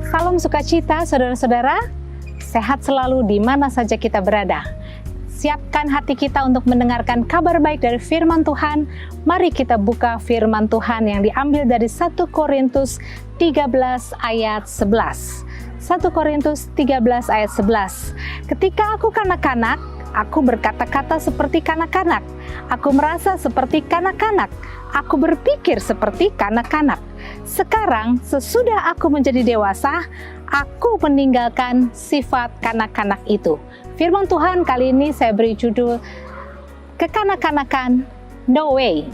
Salam sukacita saudara-saudara, sehat selalu di mana saja kita berada. Siapkan hati kita untuk mendengarkan kabar baik dari firman Tuhan. Mari kita buka firman Tuhan yang diambil dari 1 Korintus 13 ayat 11. 1 Korintus 13 ayat 11. Ketika aku kanak-kanak, aku berkata-kata seperti kanak-kanak. Aku merasa seperti kanak-kanak. Aku berpikir seperti kanak-kanak. Sekarang, sesudah aku menjadi dewasa, aku meninggalkan sifat kanak-kanak itu. Firman Tuhan kali ini saya beri judul Kekanak-kanakan No Way.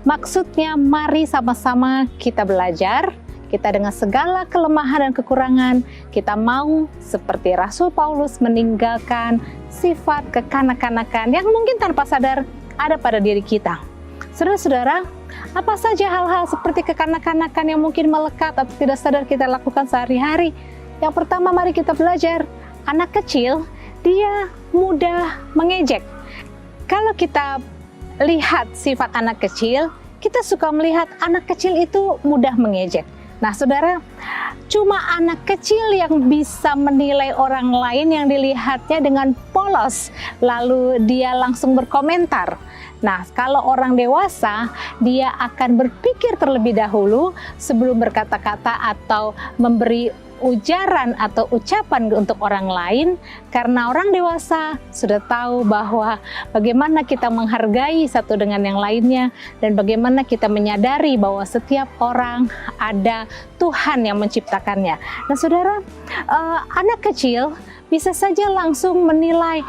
Maksudnya mari sama-sama kita belajar. Kita dengan segala kelemahan dan kekurangan, kita mau seperti Rasul Paulus meninggalkan sifat kekanak-kanakan yang mungkin tanpa sadar ada pada diri kita. Saudara-saudara, apa saja hal-hal seperti kekanak-kanakan yang mungkin melekat atau tidak sadar kita lakukan sehari-hari? Yang pertama, mari kita belajar. Anak kecil, dia mudah mengejek. Kalau kita lihat sifat anak kecil, kita suka melihat anak kecil itu mudah mengejek. Nah, saudara, cuma anak kecil yang bisa menilai orang lain yang dilihatnya dengan polos, lalu dia langsung berkomentar. Nah, kalau orang dewasa, dia akan berpikir terlebih dahulu sebelum berkata-kata atau memberi ujaran atau ucapan untuk orang lain, karena orang dewasa sudah tahu bahwa bagaimana kita menghargai satu dengan yang lainnya dan bagaimana kita menyadari bahwa setiap orang ada Tuhan yang menciptakannya. Nah, saudara, anak kecil bisa saja langsung menilai,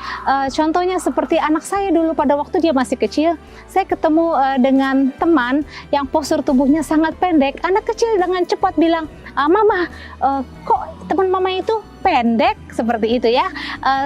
contohnya seperti anak saya dulu pada waktu dia masih kecil, saya ketemu dengan teman yang postur tubuhnya sangat pendek. Anak kecil dengan cepat bilang, "Mama, kok teman mama itu pendek?" Seperti itu ya,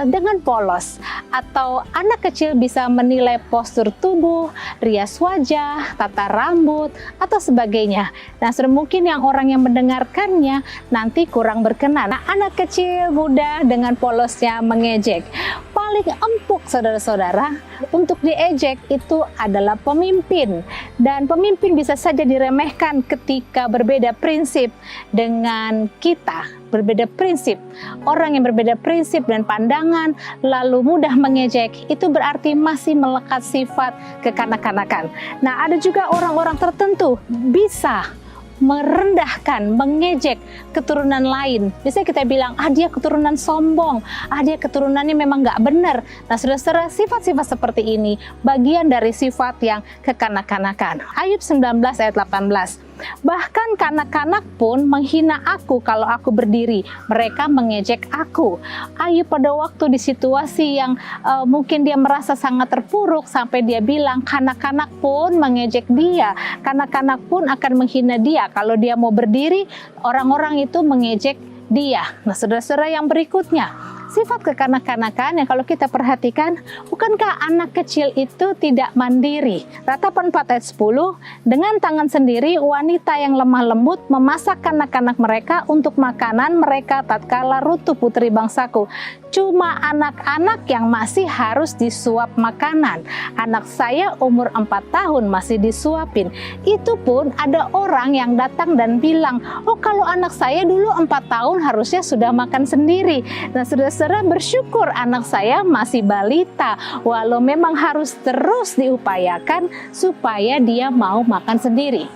dengan polos. Atau anak kecil bisa menilai postur tubuh, rias wajah, tata rambut, atau sebagainya. Nah, sudah mungkin yang orang yang mendengarkannya nanti kurang berkenan. Nah, anak kecil mudah dengan polosnya mengejek. Paling empuk saudara-saudara untuk diejek itu adalah pemimpin. Dan pemimpin bisa saja diremehkan ketika berbeda prinsip dengan kita. Berbeda prinsip. Orang yang berbeda prinsip dan pandangan lalu mudah mengejek, itu berarti masih melekat sifat kekanak-kanakan. Nah, ada juga orang-orang tertentu bisa merendahkan, mengejek keturunan lain. Biasanya kita bilang, dia keturunan sombong, dia keturunannya memang nggak benar. Nah, saudara-saudara, sifat-sifat seperti ini bagian dari sifat yang kekanak-kanakan. Ayub 19 ayat 18. Bahkan kanak-kanak pun menghina aku kalau aku berdiri. Mereka mengejek aku. Ayub pada waktu di situasi yang mungkin dia merasa sangat terpuruk sampai dia bilang kanak-kanak pun mengejek dia. Kanak-kanak pun akan menghina dia. Kalau dia mau berdiri, orang-orang itu mengejek dia. Nah, saudara-saudara, yang berikutnya, sifat kekanak-kanakan yang kalau kita perhatikan, bukankah anak kecil itu tidak mandiri? Ratapan 4 ayat 10, dengan tangan sendiri wanita yang lemah lembut memasak anak-anak mereka untuk makanan mereka tatkala Rutu putri bangsaku. Cuma anak-anak yang masih harus disuap makanan. Anak saya umur 4 tahun masih disuapin. Itu pun ada orang yang datang dan bilang, "Oh, kalau anak saya dulu 4 tahun harusnya sudah makan sendiri." Nah, saudara-saudara, bersyukur anak saya masih balita, walau memang harus terus diupayakan supaya dia mau makan sendiri.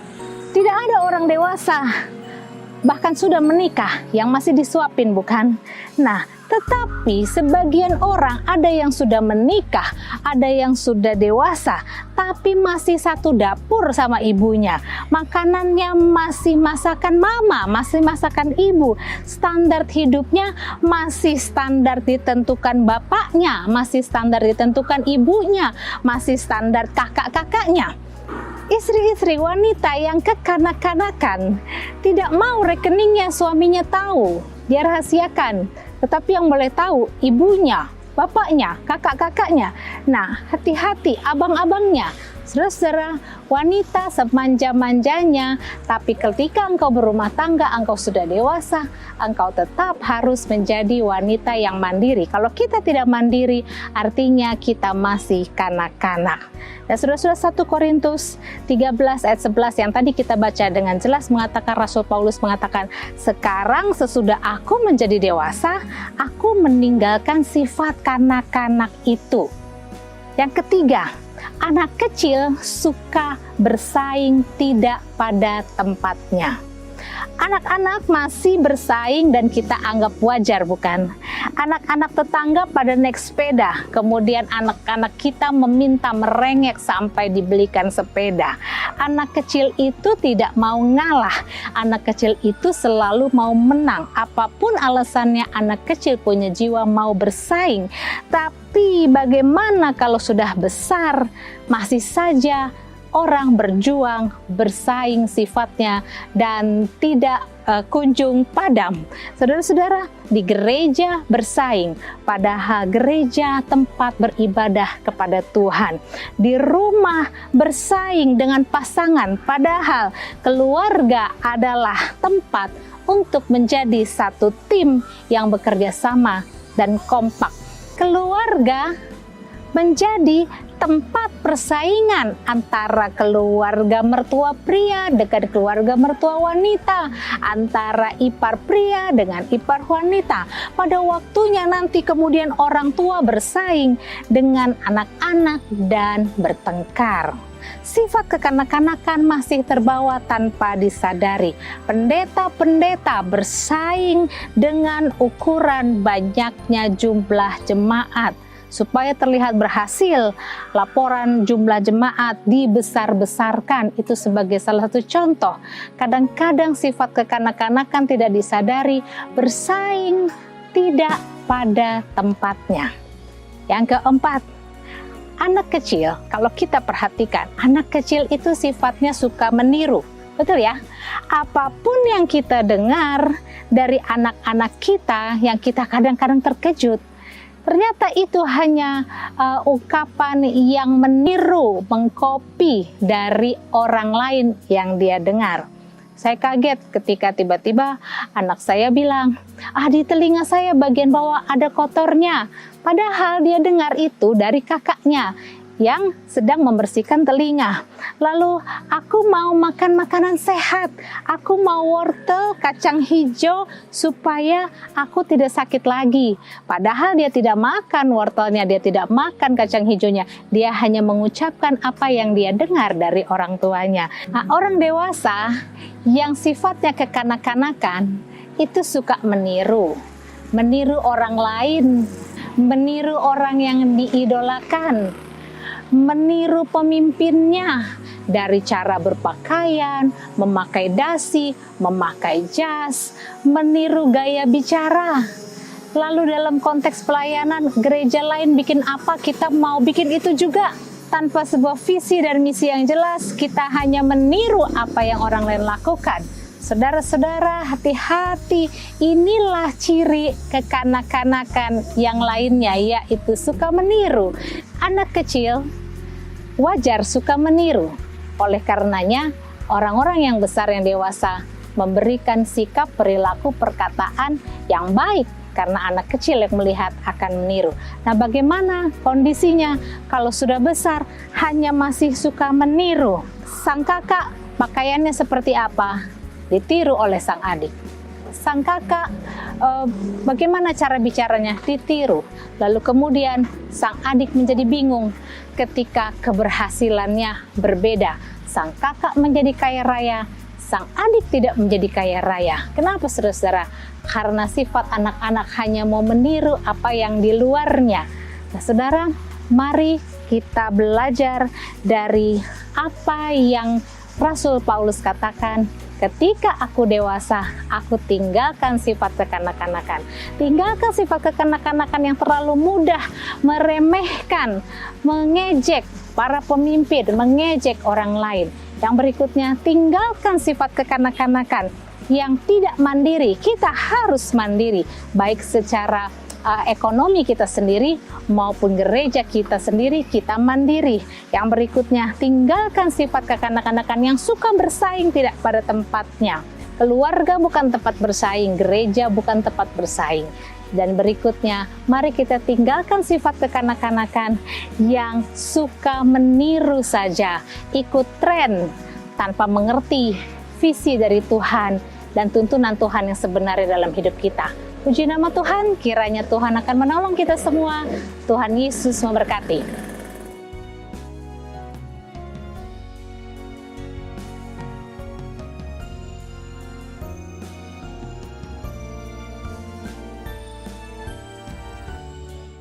Tidak ada orang dewasa, bahkan sudah menikah, yang masih disuapin, bukan? Nah, tetapi sebagian orang ada yang sudah menikah, ada yang sudah dewasa, tapi masih satu dapur sama ibunya. Makanannya masih masakan mama, masih masakan ibu. Standar hidupnya masih standar ditentukan bapaknya, masih standar ditentukan ibunya, masih standar kakak-kakaknya. Istri-istri wanita yang kekanak-kanakan tidak mau rekeningnya suaminya tahu, dia rahasiakan. Tetapi yang boleh tahu ibunya, bapaknya, kakak-kakaknya. Nah, hati-hati abang-abangnya, Saudara-saudara, wanita semanja-manjanya, tapi ketika engkau berumah tangga, engkau sudah dewasa, engkau tetap harus menjadi wanita yang mandiri. Kalau kita tidak mandiri, artinya kita masih kanak-kanak. Dan saudara-saudara, 1 Korintus 13 ayat 11 yang tadi kita baca dengan jelas mengatakan, Rasul Paulus mengatakan, sekarang sesudah aku menjadi dewasa, aku meninggalkan sifat kanak-kanak itu. Yang ketiga, anak kecil suka bersaing tidak pada tempatnya. Anak-anak masih bersaing dan kita anggap wajar, bukan? Anak-anak tetangga pada naik sepeda, kemudian anak-anak kita meminta merengek sampai dibelikan sepeda. Anak kecil itu tidak mau ngalah, anak kecil itu selalu mau menang. Apapun alasannya, anak kecil punya jiwa mau bersaing. Tapi bagaimana kalau sudah besar, masih saja orang berjuang, bersaing sifatnya, dan tidak kunjung padam. Saudara-saudara, di gereja bersaing, padahal gereja tempat beribadah kepada Tuhan. Di rumah bersaing dengan pasangan, padahal keluarga adalah tempat untuk menjadi satu tim yang bekerja sama dan kompak. Keluarga menjadi tempat persaingan antara keluarga mertua pria dengan keluarga mertua wanita, antara ipar pria dengan ipar wanita. Pada waktunya nanti kemudian orang tua bersaing dengan anak-anak dan bertengkar. Sifat kekanak-kanakan masih terbawa tanpa disadari. Pendeta-pendeta bersaing dengan ukuran banyaknya jumlah jemaat. Supaya terlihat berhasil, laporan jumlah jemaat dibesar-besarkan. Itu sebagai salah satu contoh. Kadang-kadang sifat kekanak-kanakan tidak disadari, bersaing tidak pada tempatnya. Yang keempat, anak kecil, kalau kita perhatikan, anak kecil itu sifatnya suka meniru. Betul ya? Apapun yang kita dengar dari anak-anak kita, yang kita kadang-kadang terkejut, ternyata itu hanya ungkapan yang meniru, mengkopi dari orang lain yang dia dengar. Saya kaget ketika tiba-tiba anak saya bilang, di telinga saya bagian bawah ada kotornya. Padahal dia dengar itu dari kakaknya yang sedang membersihkan telinga. Lalu, aku mau makan makanan sehat. Aku mau wortel, kacang hijau supaya aku tidak sakit lagi. Padahal dia tidak makan wortelnya, dia tidak makan kacang hijaunya. Dia hanya mengucapkan apa yang dia dengar dari orang tuanya. Nah, orang dewasa yang sifatnya kekanak-kanakan itu suka meniru. Meniru orang lain, meniru orang yang diidolakan, meniru pemimpinnya dari cara berpakaian, memakai dasi, memakai jas, meniru gaya bicara. Lalu dalam konteks pelayanan, gereja lain bikin apa, kita mau bikin itu juga. Tanpa sebuah visi dan misi yang jelas, kita hanya meniru apa yang orang lain lakukan. Saudara-saudara, hati-hati, inilah ciri kekanak-kanakan yang lainnya, yaitu suka meniru. Anak kecil wajar suka meniru. Oleh karenanya, orang-orang yang besar yang dewasa memberikan sikap, perilaku, perkataan yang baik karena anak kecil yang melihat akan meniru. Nah, bagaimana kondisinya kalau sudah besar hanya masih suka meniru? Sang kakak pakaiannya seperti apa? Ditiru oleh sang adik. Sang kakak bagaimana cara bicaranya? Ditiru. Lalu kemudian sang adik menjadi bingung ketika keberhasilannya berbeda. Sang kakak menjadi kaya raya, sang adik tidak menjadi kaya raya. Kenapa, saudara-saudara? Karena sifat anak-anak hanya mau meniru apa yang di luarnya. Nah, saudara, mari kita belajar dari apa yang Rasul Paulus katakan, ketika aku dewasa, aku tinggalkan sifat kekanak-kanakan. Tinggalkan sifat kekanak-kanakan yang terlalu mudah meremehkan, mengejek para pemimpin, mengejek orang lain. Yang berikutnya, tinggalkan sifat kekanak-kanakan yang tidak mandiri. Kita harus mandiri, baik secara ekonomi kita sendiri maupun gereja kita sendiri, kita mandiri. Yang berikutnya, tinggalkan sifat kekanak-kanakan yang suka bersaing tidak pada tempatnya. Keluarga bukan tempat bersaing, gereja bukan tempat bersaing. Dan berikutnya, mari kita tinggalkan sifat kekanak-kanakan yang suka meniru saja, ikut tren tanpa mengerti visi dari Tuhan dan tuntunan Tuhan yang sebenarnya dalam hidup kita. Puji nama Tuhan, kiranya Tuhan akan menolong kita semua. Tuhan Yesus memberkati.